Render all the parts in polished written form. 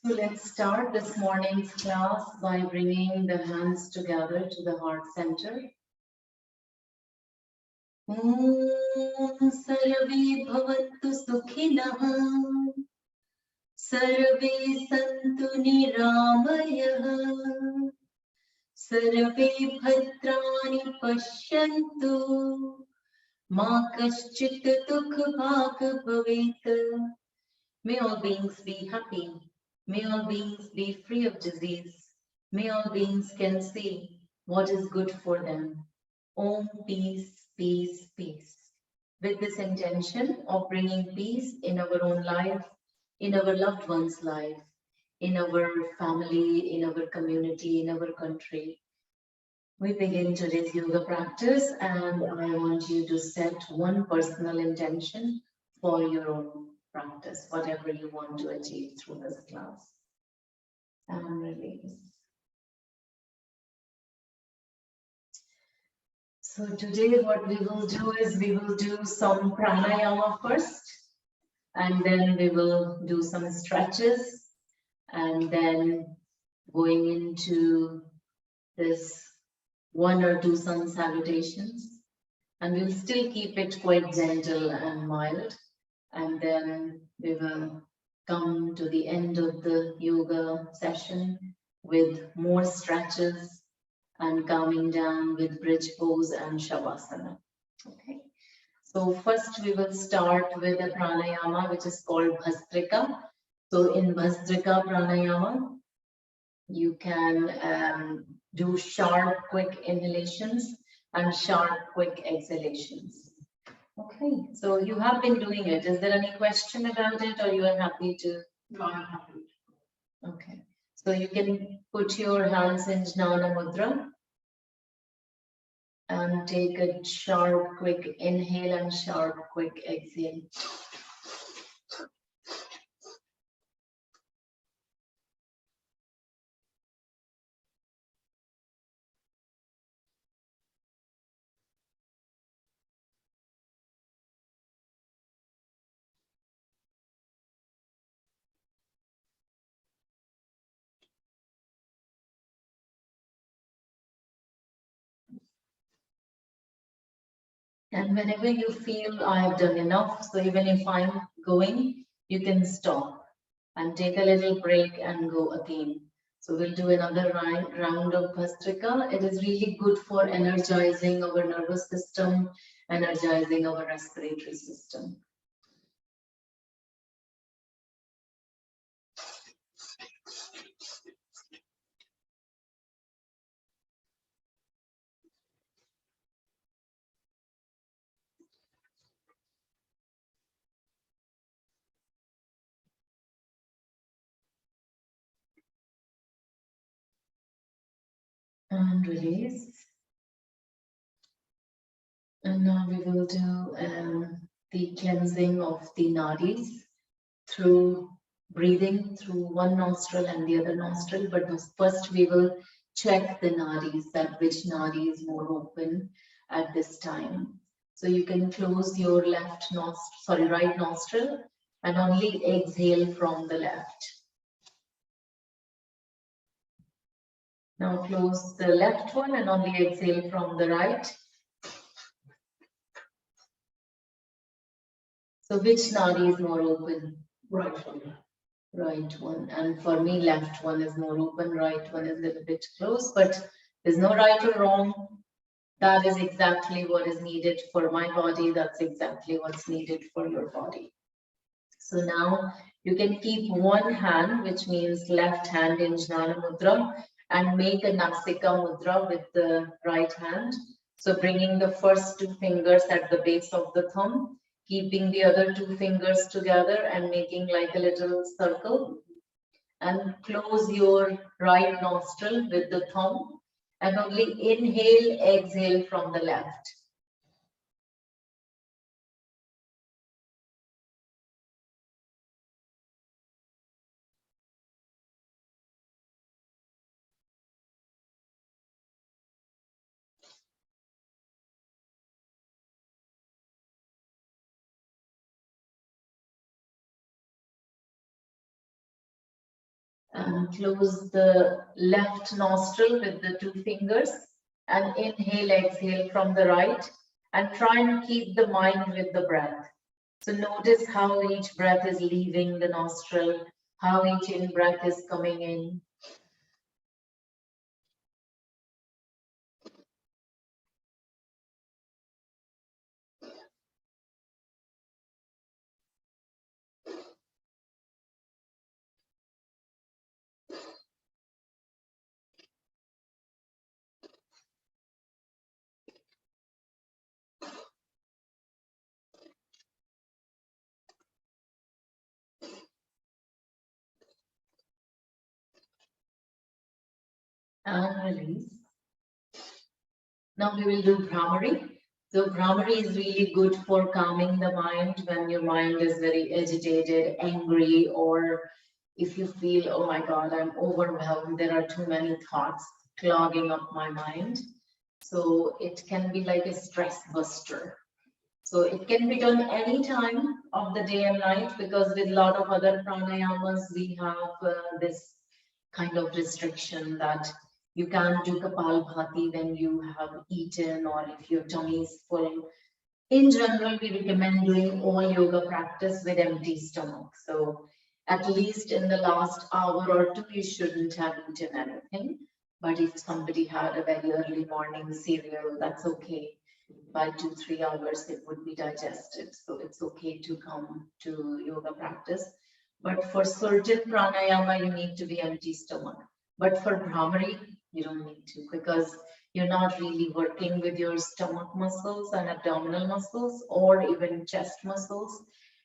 So let's start this morning's class by bringing the hands together to the heart center. Om Sarve Bhavantu Sukhinah Sarve Santu Niramayah Sarve Bhadrani Pashyantu Ma Kaschit Dukha Bhag Bhavet. May all beings be happy. May all beings be free of disease. May all beings can see what is good for them. Om, peace, peace, peace. With this intention of bringing peace in our own life, in our loved one's life, in our family, in our community, in our country, we begin today's yoga practice, and I want you to set one personal intention for your own practice, whatever you want to achieve through this class. And release. So today what we will do is we will do some pranayama first, and then we will do some stretches, and then going into this one or two sun salutations, and we'll still keep it quite gentle and mild. And then we will come to the end of the yoga session with more stretches and calming down with bridge pose and shavasana. Okay. So first we will start with a pranayama which is called Bhastrika. So in Bhastrika Pranayama, you can do sharp, quick inhalations and sharp, quick exhalations. Okay, so you have been doing it. Is there any question about it, or you are happy to? No, I'm happy. Okay, so you can put your hands in Jnana Mudra and take a sharp, quick inhale and sharp, quick exhale. And whenever you feel I have done enough, so even if I'm going, you can stop and take a little break and go again. So we'll do another round of Bhastrika. It is really good for energizing our nervous system, energizing our respiratory system. And release. And now we will do the cleansing of the nadis through breathing through one nostril and the other nostril. But first we will check the nadis, that which nadi is more open at this time. So you can close your right nostril and only exhale from the left. Now close the left one and only exhale from the right. So which nadi is more open? Right one. Right one. And for me, left one is more open, right one is a little bit close, but there's no right or wrong. That is exactly what is needed for my body. That's exactly what's needed for your body. So now you can keep one hand, which means left hand in Jnana Mudra, and make a Naksika Mudra with the right hand. So bringing the first two fingers at the base of the thumb, keeping the other two fingers together and making like a little circle, and close your right nostril with the thumb and only inhale, exhale from the left. And close the left nostril with the 2 fingers and inhale, exhale from the right, and try and keep the mind with the breath. So notice how each breath is leaving the nostril, how each in-breath is coming in. And release. Now we will do Bhramari. So Bhramari is really good for calming the mind when your mind is very agitated, angry, or if you feel, oh my God, I'm overwhelmed, there are too many thoughts clogging up my mind. So it can be like a stress buster. So it can be done any time of the day and night, because with a lot of other pranayamas, we have this kind of restriction that you can't do Kapalbhati when you have eaten or if your tummy is full. In general, we recommend doing all yoga practice with empty stomach. So at least in the last hour or two, you shouldn't have eaten anything. But if somebody had a very early morning cereal, that's okay. By 2-3 hours, it would be digested. So it's okay to come to yoga practice. But for certain pranayama, you need to be empty stomach. But for Bhramari, you don't need to, because you're not really working with your stomach muscles and abdominal muscles or even chest muscles.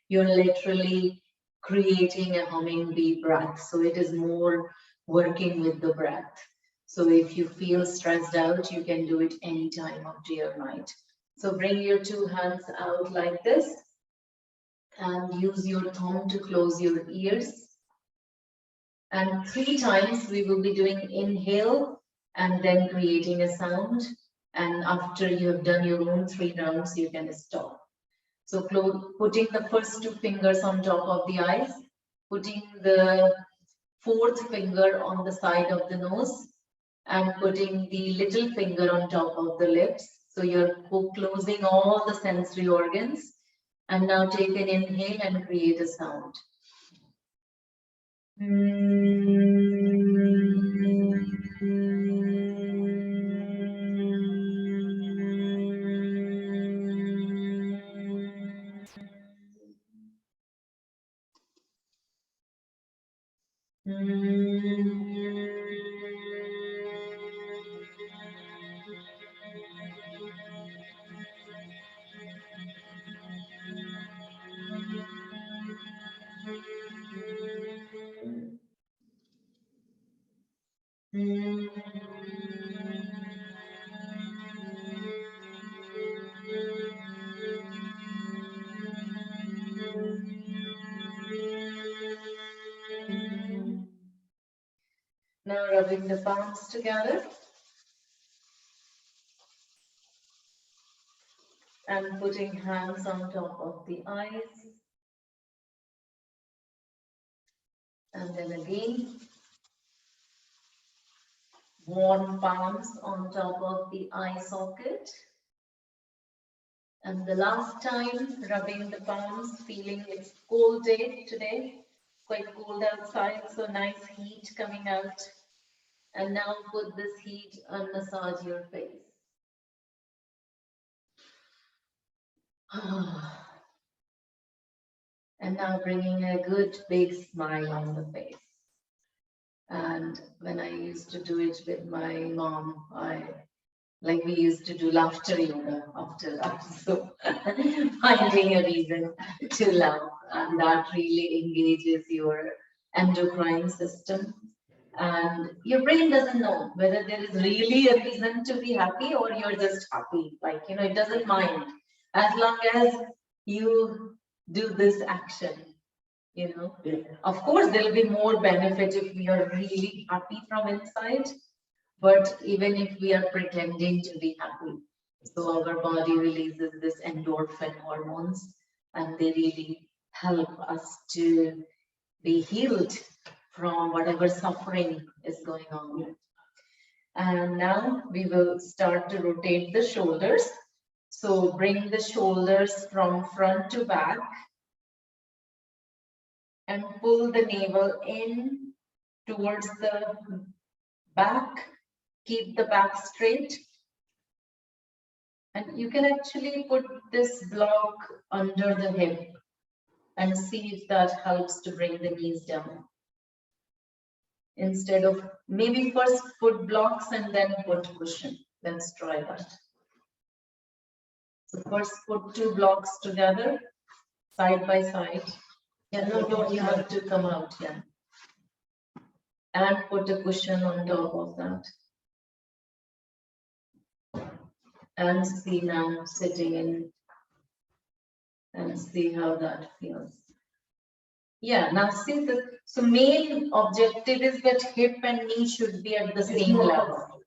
You're literally creating a hummingbee breath. So it is more working with the breath. So if you feel stressed out, you can do it any time of day or night. So bring your 2 hands out like this and use your thumb to close your ears. And 3 times we will be doing inhale and then creating a sound. And after you have done your own 3 rounds, you can stop. So putting the first 2 fingers on top of the eyes, putting the 4th finger on the side of the nose, and putting the little finger on top of the lips. So you're closing all the sensory organs. And now take an inhale and create a sound. Now rubbing the palms together and putting hands on top of the eyes. And then again, warm palms on top of the eye socket. And the last time, rubbing the palms, feeling it's cold day today, quite cold outside, so nice heat coming out. And now put this heat and massage your face. And now bringing a good big smile on the face. And when I used to do it with my mom, we used to do laughter yoga after that. So finding a reason to laugh, and that really engages your endocrine system. And your brain doesn't know whether there is really a reason to be happy or you're just happy. It doesn't mind as long as you do this action. Of course, there'll be more benefit if we are really happy from inside, but even if we are pretending to be happy, so our body releases this endorphin hormones, and they really help us to be healed from whatever suffering is going on. And now we will start to rotate the shoulders. So bring the shoulders from front to back and pull the navel in towards the back. Keep the back straight. And you can actually put this block under the hip and see if that helps to bring the knees down. Instead of maybe first put blocks and then put cushion. Let's try that. So first put two blocks together, side by side. Yeah, no, you have to come out, yeah. And put a cushion on top of that. And see now sitting in and see how that feels. Yeah, now see so main objective is that hip and knee should be at the same level.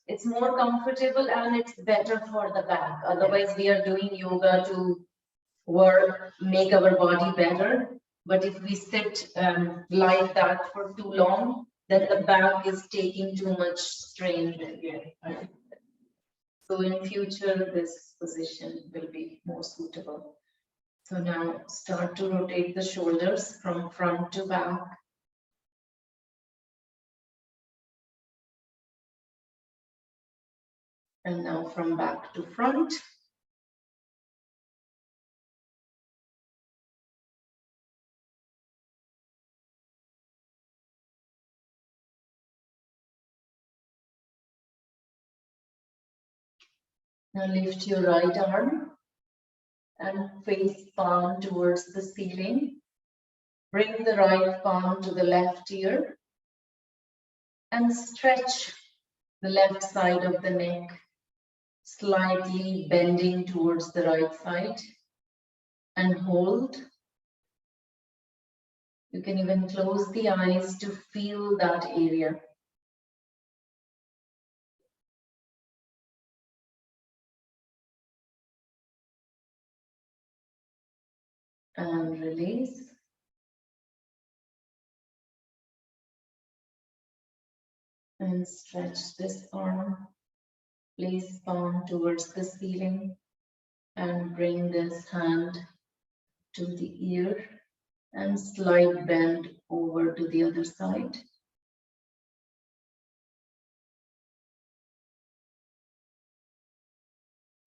It's more comfortable and it's better for the back. Otherwise, we are doing yoga to make our body better. But if we sit like that for too long, then the back is taking too much strain. So in future, this position will be more suitable. So now start to rotate the shoulders from front to back. And now from back to front. Now lift your right arm and face palm towards the ceiling. Bring the right palm to the left ear and stretch the left side of the neck, slightly bending towards the right side, and hold. You can even close the eyes to feel that area. And release. And stretch this arm. Place palm towards the ceiling and bring this hand to the ear and slight bend over to the other side.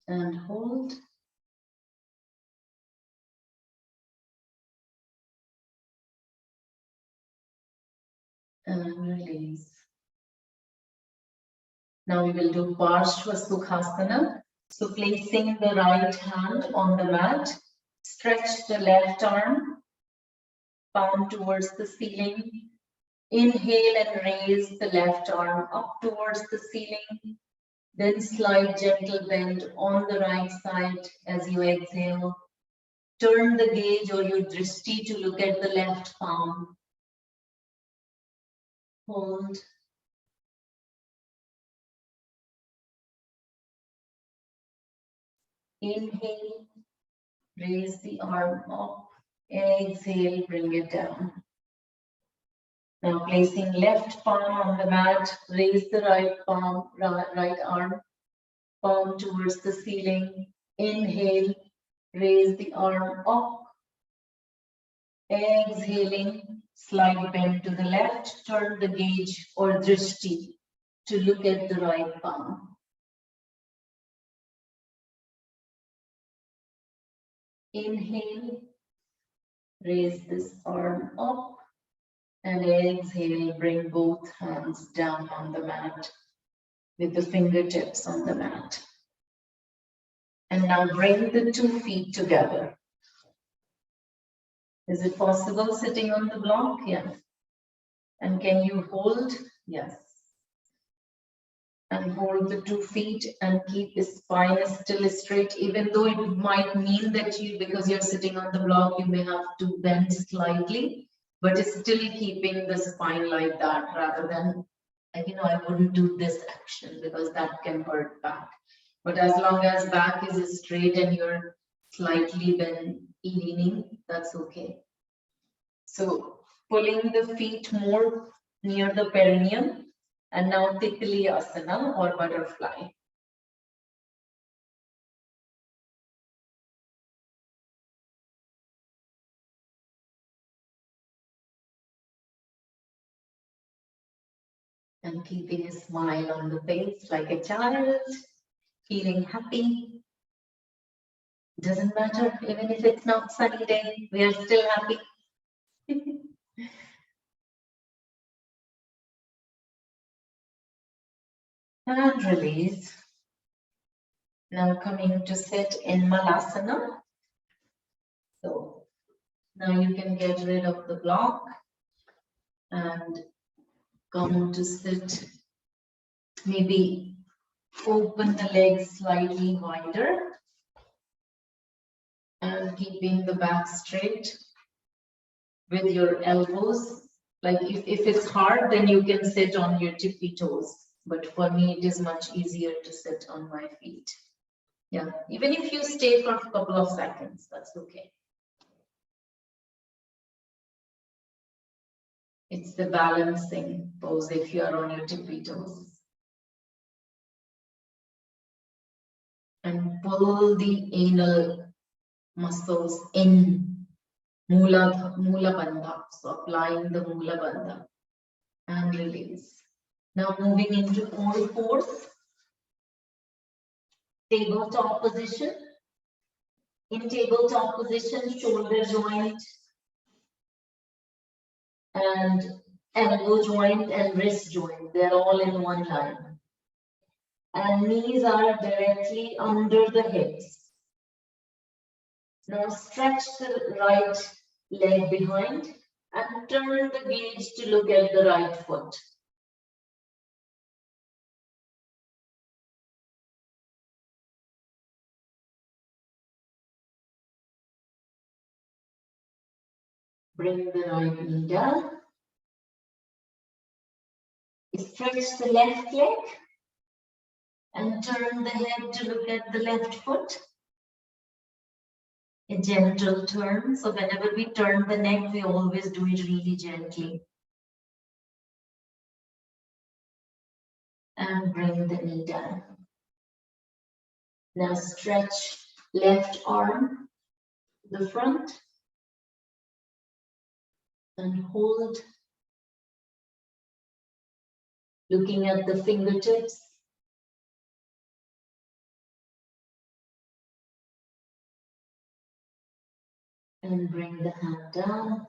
And hold. And release. Now we will do Parshva Sukhasana. So placing the right hand on the mat, stretch the left arm, palm towards the ceiling. Inhale and raise the left arm up towards the ceiling. Then slight gentle bend on the right side as you exhale. Turn the gaze or your drishti to look at the left palm. Hold. Inhale, raise the arm up. Exhale, bring it down. Now placing left palm on the mat, raise the right palm, right arm, palm towards the ceiling. Inhale, raise the arm up. Exhaling, slight bend to the left, turn the gaze or drishti to look at the right palm. Inhale, raise this arm up, and exhale, bring both hands down on the mat with the fingertips on the mat. And now bring the 2 feet together. Is it possible sitting on the block? Yes. And can you hold? Yes. And hold the 2 feet and keep the spine still straight, even though it might mean that because you're sitting on the block, you may have to bend slightly, but still keeping the spine like that rather than, I wouldn't do this action because that can hurt back. But as long as back is straight and you're slightly leaning, that's okay. So pulling the feet more near the perineum. And now 𝐾𝐨𝐿 or butterfly. And keeping a smile on the face like a child, feeling happy. Doesn't matter, even if it's not sunny day, we are still happy. And release. Now coming to sit in Malasana. So now you can get rid of the block and come to sit. Maybe open the legs slightly wider and keeping the back straight with your elbows. Like if it's hard, then you can sit on your tippy toes. But for me, it is much easier to sit on my feet. Yeah, even if you stay for a couple of seconds, that's okay. It's the balancing pose if you are on your tippy toes. And pull the anal muscles in, Mula Bandha. So applying the Mula Bandha and release. Now moving into all fours. Tabletop position. In tabletop position, shoulder joint and elbow joint and wrist joint, they're all in one line. And knees are directly under the hips. Now stretch the right leg behind and turn the gaze to look at the right foot. Bring the right knee down. Stretch the left leg and turn the head to look at the left foot. A gentle turn. So whenever we turn the neck, we always do it really gently. And bring the knee down. Now stretch left arm to the front and hold. Looking at the fingertips. And bring the hand down.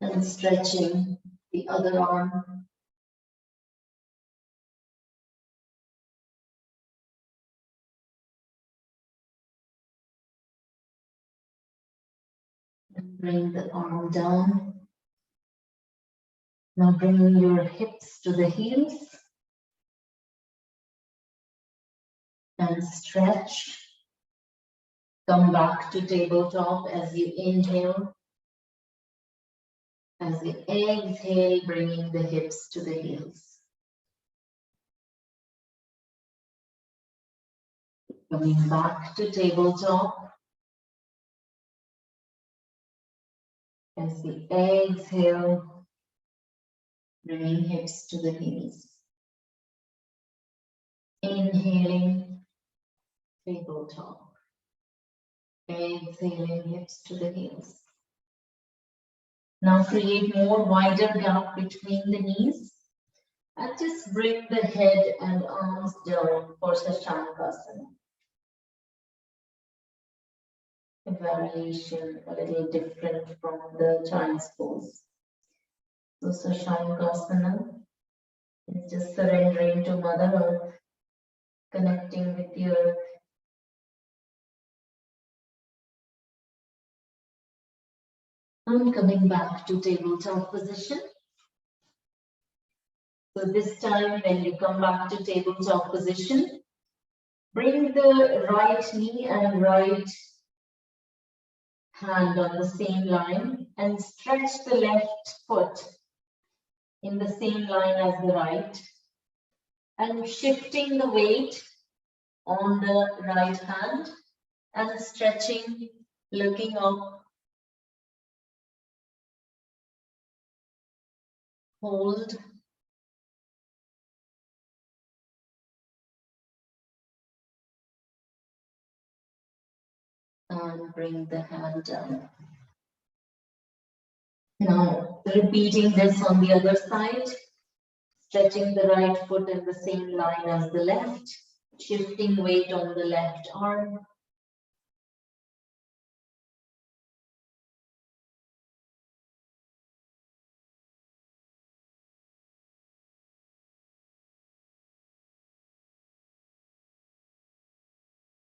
And stretching the other arm. And bring the arm down. Now bringing your hips to the heels. And stretch. Come back to tabletop as you inhale. As you exhale, bringing the hips to the heels. Coming back to tabletop. As we exhale, bringing hips to the heels. Inhaling, tabletop. Exhaling, hips to the heels. Now create more wider gap between the knees. And just bring the head and arms down for Shashankasana. A variation a little different from the child's pose. So Shashankasana is just surrendering to Mother Earth, connecting with the earth. And coming back to tabletop position. So this time when you come back to tabletop position, bring the right knee and right hand on the same line and stretch the left foot in the same line as the right and shifting the weight on the right hand and stretching, looking up hold, and bring the hand down. Now, repeating this on the other side, stretching the right foot in the same line as the left, shifting weight on the left arm.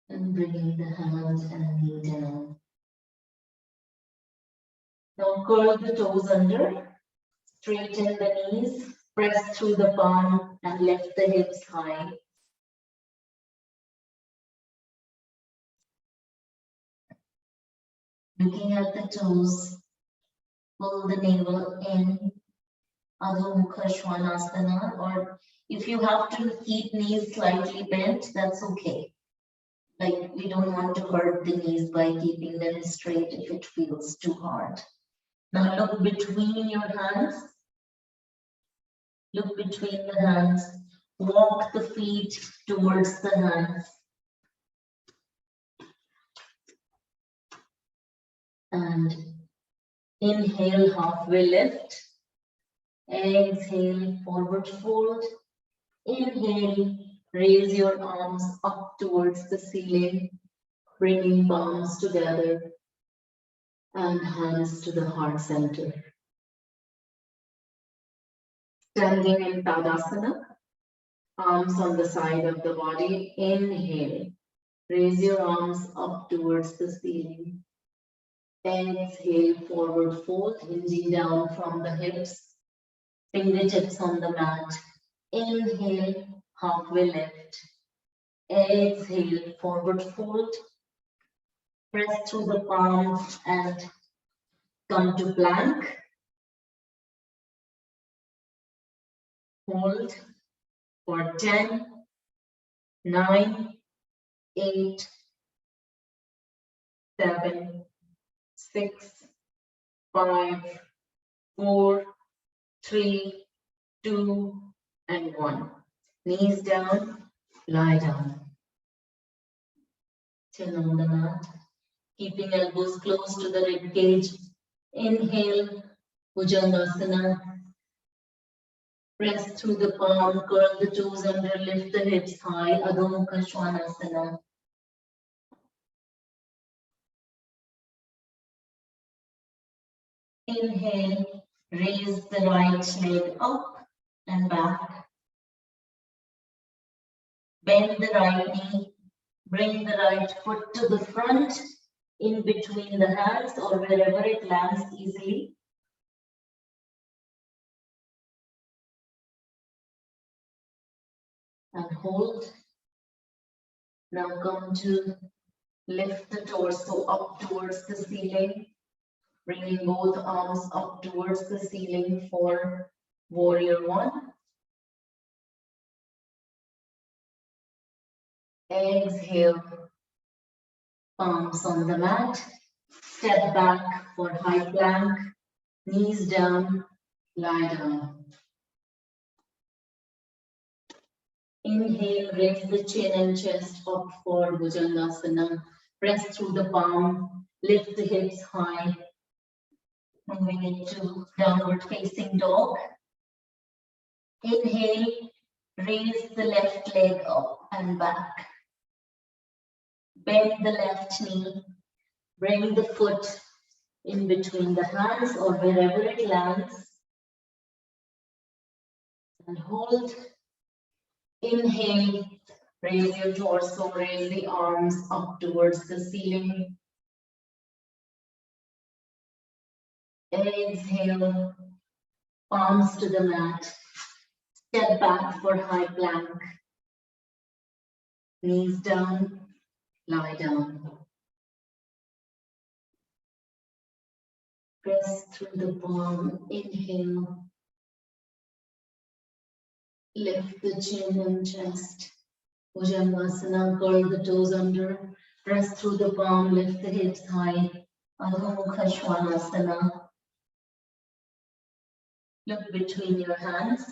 And bringing the hand and knee down. Now curl the toes under, straighten the knees, press through the palm and lift the hips high. Looking at the toes, pull the navel in, Adho Mukha Svanasana, or if you have to keep knees slightly bent, that's okay. Like, we don't want to hurt the knees by keeping them straight if it feels too hard. Now look between your hands. Look between the hands. Walk the feet towards the hands. And inhale, halfway lift. Exhale, forward fold. Inhale, raise your arms up towards the ceiling, bringing palms together and hands to the heart center. Standing in Tadasana, arms on the side of the body. Inhale, raise your arms up towards the ceiling. Exhale, forward fold, hinging down from the hips, fingertips on the mat. Inhale, halfway lift. Exhale, forward fold. Press through the palms and come to plank. Hold for 10, 9, 8, 7, 6, 5, 4, 3, 2, and 1. Knees down, lie down. Chin on the mat, keeping elbows close to the rib cage. Inhale, Bhujangasana. Press through the palm, curl the toes under, lift the hips high, Adho Mukha Svanasana. Inhale, raise the right leg up and back. Bend the right knee, bring the right foot to the front, in between the hands or wherever it lands easily. And hold. Now come to lift the torso up towards the ceiling, bringing both arms up towards the ceiling for warrior one. Exhale, palms on the mat, step back for high plank, knees down, lie down. Inhale, raise the chin and chest up for Bhujangasana. Press through the palm, lift the hips high. Moving into downward facing dog. Inhale, raise the left leg up and back. Bend the left knee, bring the foot in between the hands or wherever it lands. And hold. Inhale, raise your torso, raise the arms up towards the ceiling. Exhale, palms to the mat. Step back for high plank. Knees down, lie down. Press through the palm, inhale. Lift the chin and chest. Bhujangasana, curl the toes under. Press through the palm, lift the hips high. Adho Mukha Svanasana. Look between your hands.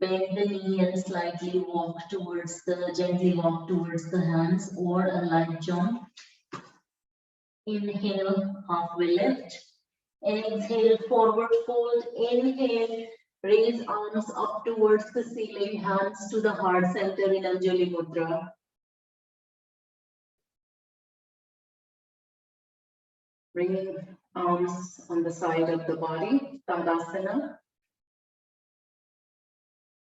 Bend the knee and slightly gently walk towards the hands, or a light jump. Inhale, halfway lift. Exhale, forward fold. Inhale, raise arms up towards the ceiling, hands to the heart center in Anjali Mudra. Bringing arms on the side of the body, Tadasana.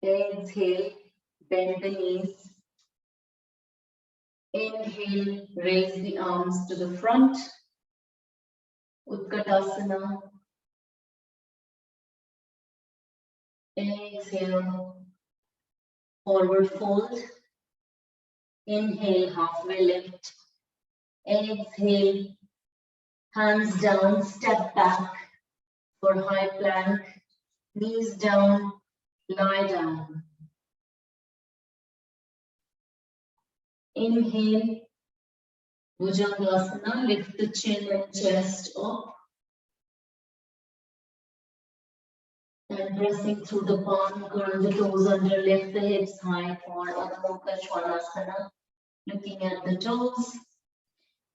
Exhale, bend the knees. Inhale, raise the arms to the front, Utkatasana. Exhale, forward fold. Inhale, halfway lift. Exhale, hands down, step back for high plank. Knees down, lie down. Inhale, Bhujangasana, lift the chin and chest up. And pressing through the palm, curl the toes under, lift the hips high for Adho Mukha Svanasana. Looking at the toes.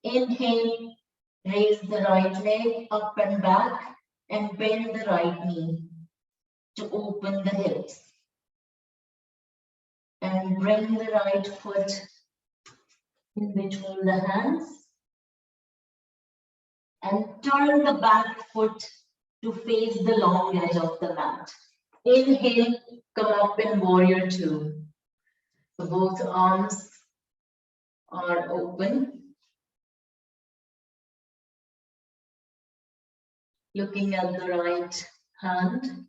Inhale, raise the right leg up and back and bend the right knee to open the hips. And bring the right foot in between the hands. And turn the back foot to face the long edge of the mat. Inhale, come up in warrior two. So both arms are open. Looking at the right hand.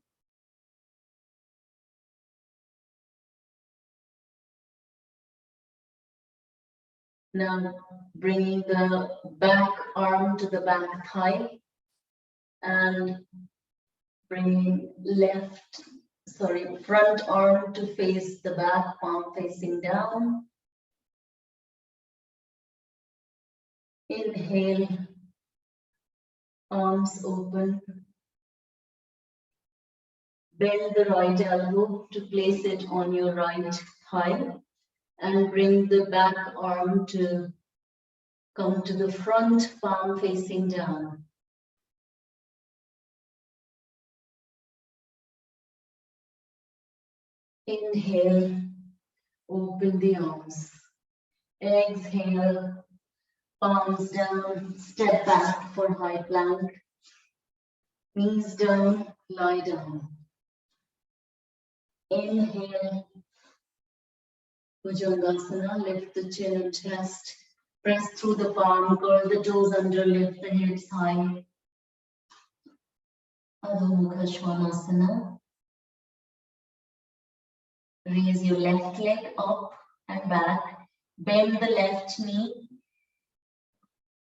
Now bringing the back arm to the back thigh and bringing front arm to face the back, palm facing down. Inhale, arms open. Bend the right elbow to place it on your right thigh and bring the back arm to come to the front, palm facing down. Inhale, open the arms. Exhale, palms down, step back for high plank. Knees down, lie down. Inhale, Bhujangasana, lift the chin and chest. Press through the palm, curl the toes under, lift the hips high. Adho Mukha Svanasana. Raise your left leg up and back. Bend the left knee.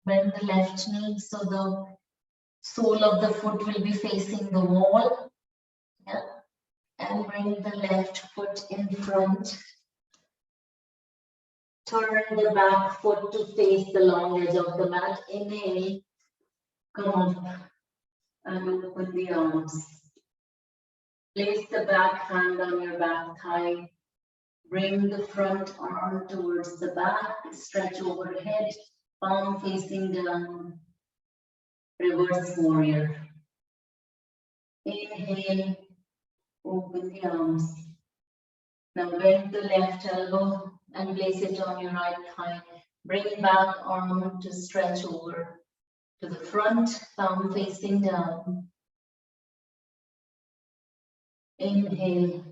Bend the left knee so the sole of the foot will be facing the wall. Yeah. And bring the left foot in front. Turn the back foot to face the long edge of the mat. Inhale, come up and open the arms. Place the back hand on your back thigh. Bring the front arm towards the back. Stretch overhead, palm facing down. Reverse warrior. Inhale, open the arms. Now bend the left elbow and place it on your right thigh. Bring back arm to stretch over to the front, palm facing down. Inhale,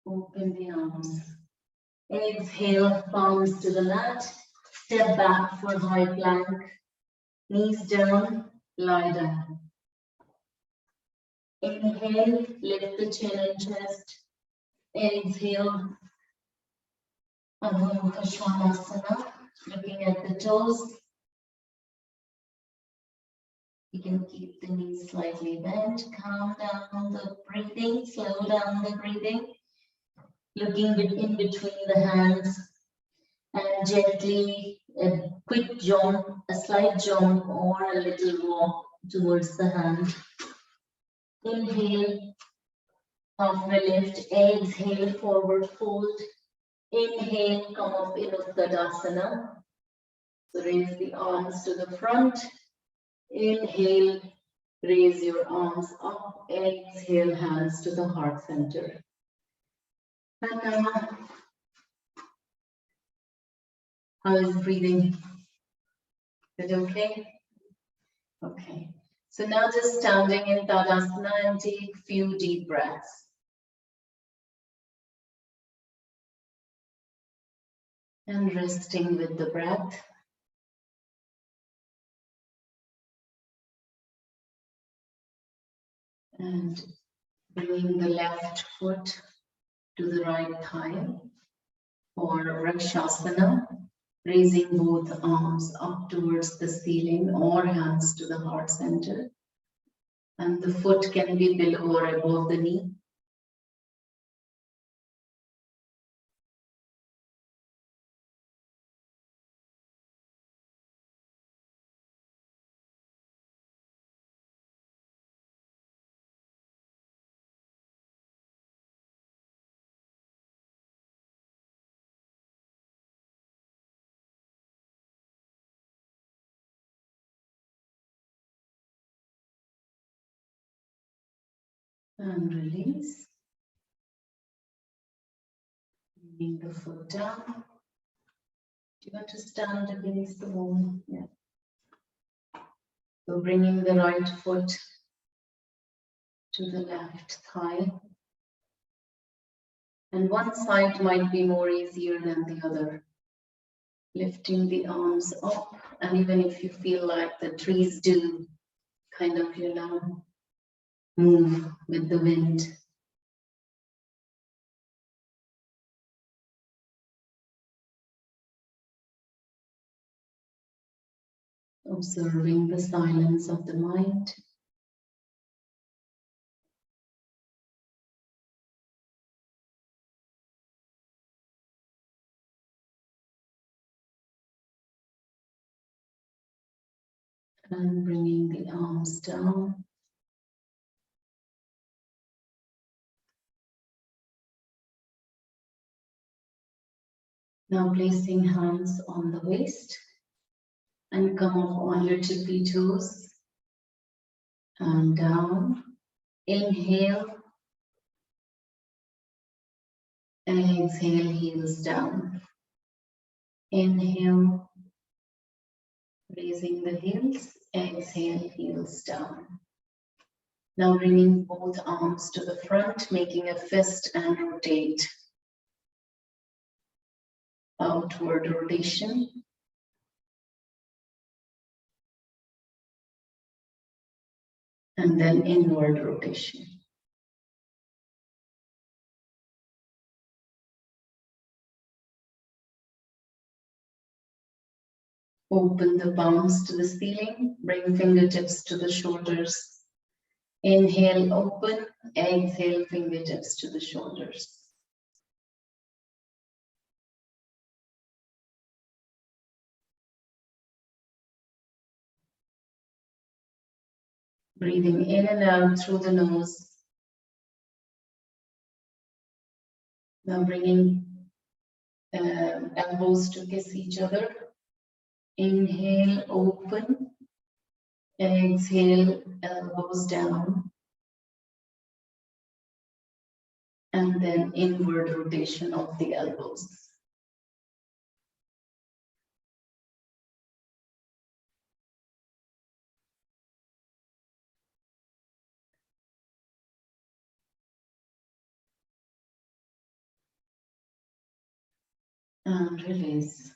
open the arms. Exhale, palms to the mat. Step back for high plank. Knees down, lie down. Inhale, lift the chin and chest. Exhale, Adho Mukha Svanasana. Looking at the toes. You can keep the knees slightly bent. Calm down the breathing, slow down the breathing. Looking in between the hands and gently a quick jump, a slight jump or a little walk towards the hand. Inhale, halfway lift. Exhale, forward fold. Inhale, come up in Uttanasana. So raise the arms to the front. Inhale, raise your arms up. Exhale, hands to the heart center. And how is breathing? Is it okay? Okay. So now just standing in Tadasana and take a few deep breaths. And resting with the breath. And bringing the left foot to the right thigh for Rakshasana, raising both arms up towards the ceiling or hands to the heart center. And the foot can be below or above the knee. And release. Bringing the foot down. Do you want to stand against the wall? Yeah. So bringing the right foot to the left thigh. And one side might be more easier than the other. Lifting the arms up, and even if you feel like the trees do kind of, move with the wind. Observing the silence of the mind. And bringing the arms down. Now placing hands on the waist and come up on your tippy toes and down. Inhale, exhale, heels down. Inhale, raising the heels, exhale, heels down. Now bringing both arms to the front, making a fist and rotate. Outward rotation. And then inward rotation. Open the palms to the ceiling, bring fingertips to the shoulders. Inhale, open, exhale, fingertips to the shoulders. Breathing in and out through the nose. Now bringing elbows to kiss each other. Inhale, open. Exhale, elbows down. And then inward rotation of the elbows. And release.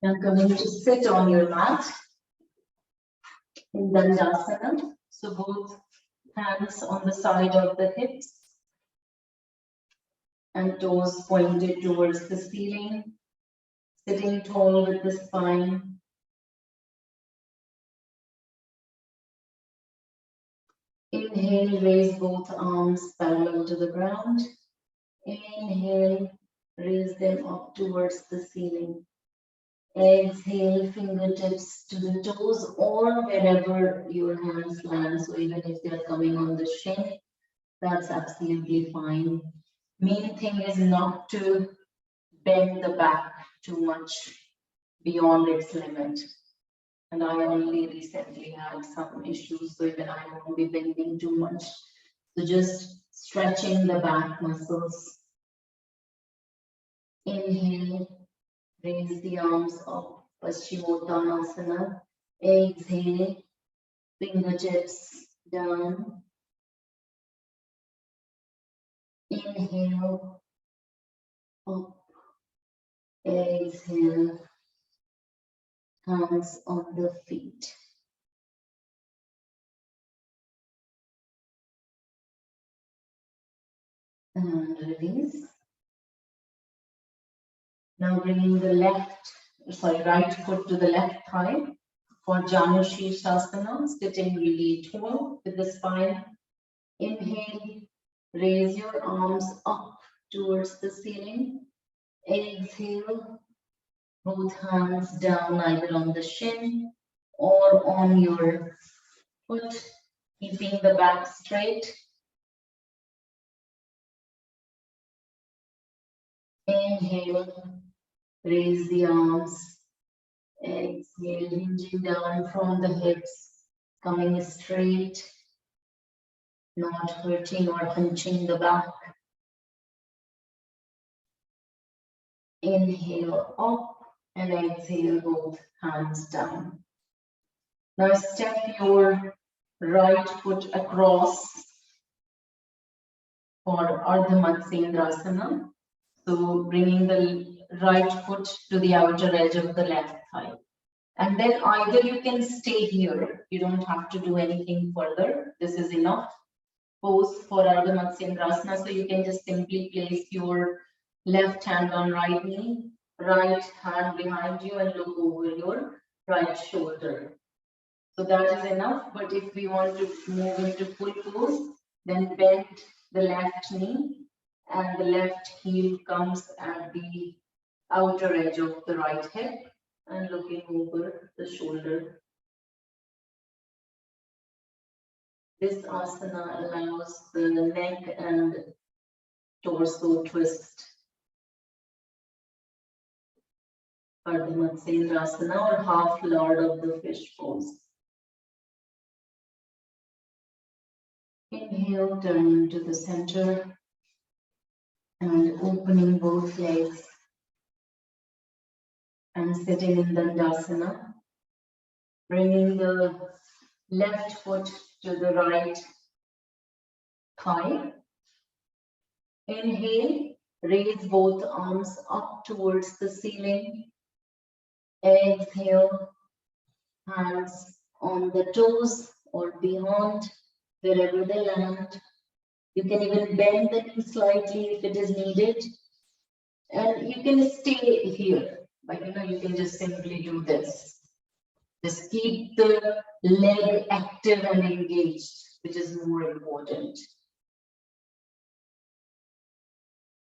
Now coming to sit on your mat in Dandasana. So both hands on the side of the hips and toes pointed towards the ceiling, sitting tall with the spine. Inhale, raise both arms parallel to the ground. Inhale, raise them up towards the ceiling. Exhale, fingertips to the toes or wherever your hands land. So even if they are coming on the shin, that's absolutely fine. Main thing is not to bend the back too much beyond its limit. And I only recently had some issues, so even I won't be bending too much. So just stretching the back muscles. Inhale, raise the arms up, Paschimottanasana. Exhale, fingertips down. Inhale, up. Exhale, hands on the feet. And release. Now bringing the right foot to the left thigh for Janu Shirshasana, sitting really tall with the spine. Inhale, raise your arms up towards the ceiling. Exhale, both hands down either on the shin or on your foot, keeping the back straight. Inhale, raise the arms. Exhale, hinging down from the hips, coming straight, not hurting or hunching the back. Inhale up and exhale, both hands down. Now step your right foot across for 𝐼𝐴𝐺𝐻. So bringing the right foot to the outer edge of the left thigh. And then either you can stay here, you don't have to do anything further. This is enough pose for 𝐼𝐴𝐺𝐻. So you can just simply place your left hand on right knee, right hand behind you and look over your right shoulder. So that is enough, but if we want to move into full pose, then bend the left knee and the left heel comes at the outer edge of the right hip and looking over the shoulder. This asana allows the neck and torso twist. 𝐼𝐴𝐺𝐻 or half lord of the fish pose. Inhale, turning to the center and opening both legs and sitting in Dandasana. Bringing the left foot to the right thigh. Inhale, raise both arms up towards the ceiling. Exhale, hands on the toes or beyond, wherever they land. You can even bend the knee slightly if it is needed. And you can stay here, but you can just simply do this. Just keep the leg active and engaged, which is more important.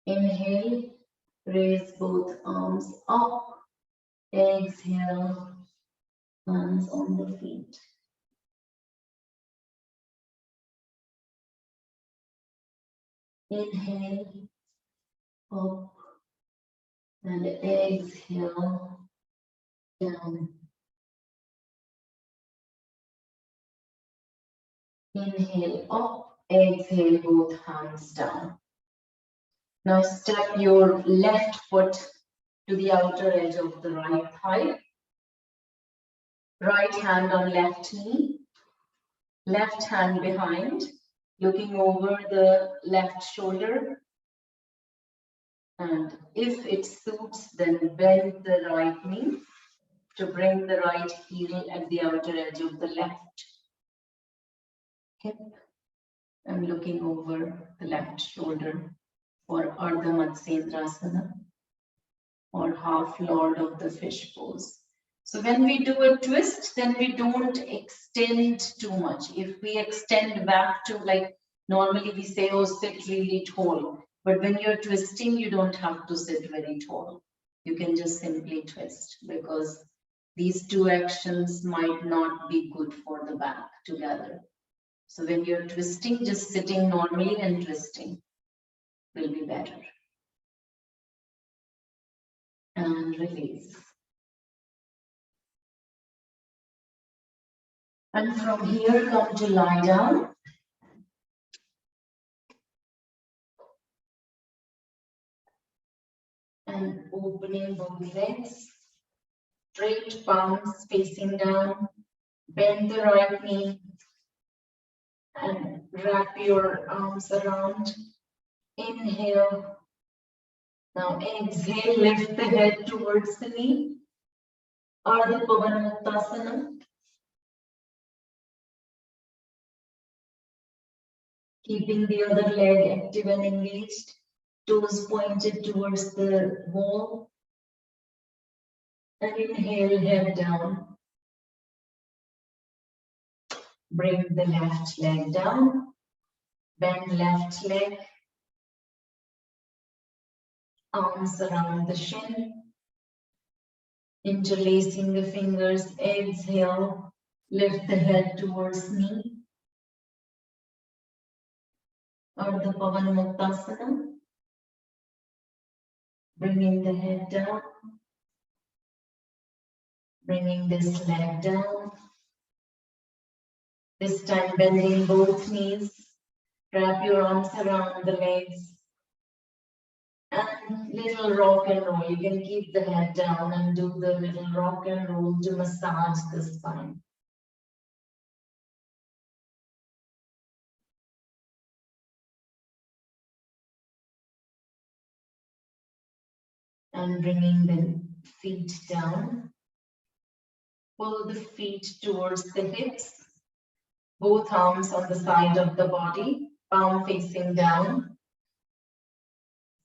Inhale, raise both arms up. Exhale, hands on the feet. Inhale, up, and exhale, down. Inhale, up, exhale, both hands down. Now step your left foot to the outer edge of the right thigh. Right hand on left knee. Left hand behind, looking over the left shoulder. And if it suits, then bend the right knee to bring the right heel at the outer edge of the left hip and looking over the left shoulder for 𝐼𝐴𝐺𝐻 or half lord of the fish pose. So when we do a twist, then we don't extend too much. If we extend back to, like normally we say, oh, sit really tall. But when you're twisting, you don't have to sit very tall. you can just simply twist, because these two actions might not be good for the back together. So when you're twisting, just sitting normally and twisting will be better. And release. And from here, come to lie down. And opening both legs. Straight palms facing down. Bend the right knee. And wrap your arms around. Inhale. Now exhale, lift the head towards the knee. Ardha Pavanamuktasana. Keeping the other leg active and engaged. Toes pointed towards the wall. And inhale, head down. Bring the left leg down. Bend left leg. Arms around the shin. Interlacing the fingers. Exhale. Lift the head towards knee. Ardha Pavanamuktasana. Bringing the head down. Bringing this leg down. This time bending both knees. Wrap your arms around the legs. And little rock and roll. You can keep the head down and do the little rock and roll to massage the spine. And bringing the feet down. Pull the feet towards the hips. Both arms on the side of the body, palm facing down.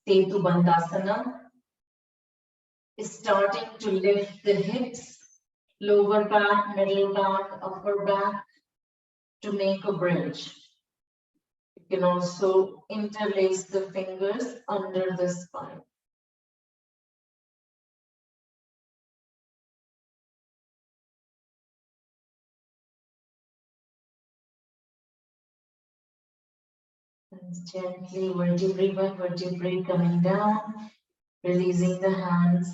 Setu Bandhasana is starting to lift the hips, lower back, middle back, upper back to make a bridge. You can also interlace the fingers under the spine. And gently, vertebrae by vertebrae coming down, releasing the hands,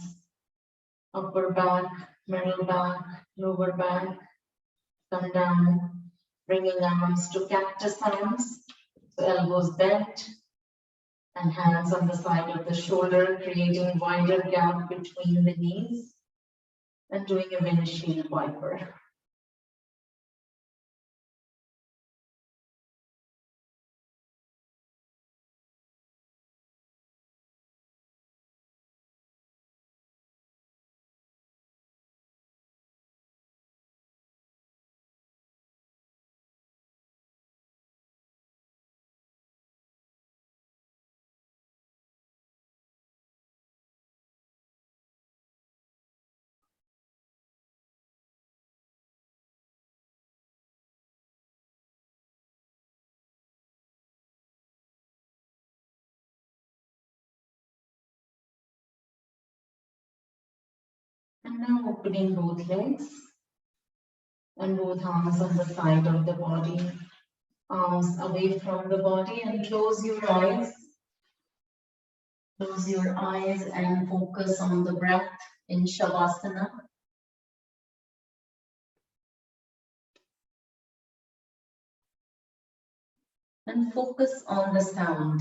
upper back, middle back, lower back, come down, bringing arms to cactus arms, so elbows bent, and hands on the side of the shoulder, creating wider gap between the knees, and doing a windshield wiper. And now opening both legs and both arms on the side of the body, arms away from the body, and close your eyes. Close your eyes and focus on the breath in Shavasana. And focus on the sound.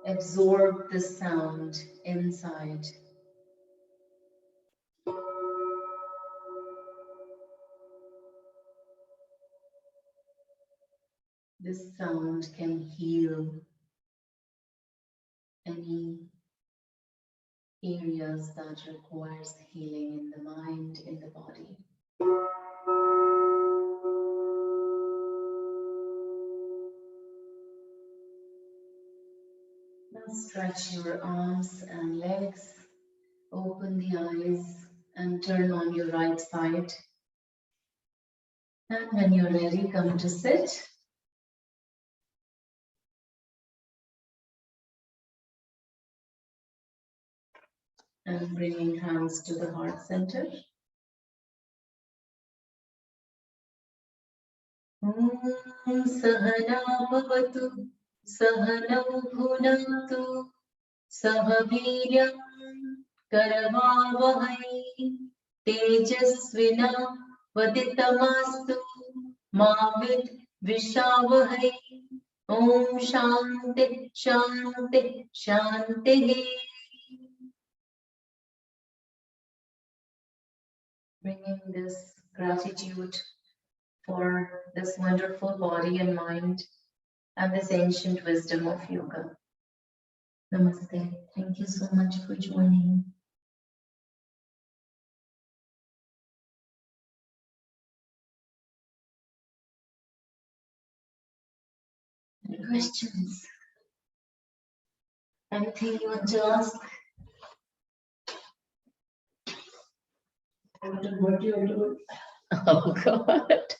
Absorb the sound inside. This sound can heal any areas that requires healing in the mind, in the body. Now stretch your arms and legs, open the eyes and turn on your right side. And when you're ready, come to sit. And bringing hands to the heart center. Om Sahana Bhavatu Sahanau Bhunatu Sahaviryam Karavavahai Tejasvina Vaditamastu Ma Vidvishavahai. Om Shanti Shanti Shanti. Bringing this gratitude for this wonderful body and mind and this ancient wisdom of yoga. Namaste. Thank you so much for joining. Any questions? Anything you want to ask? What do you want to do? Oh God.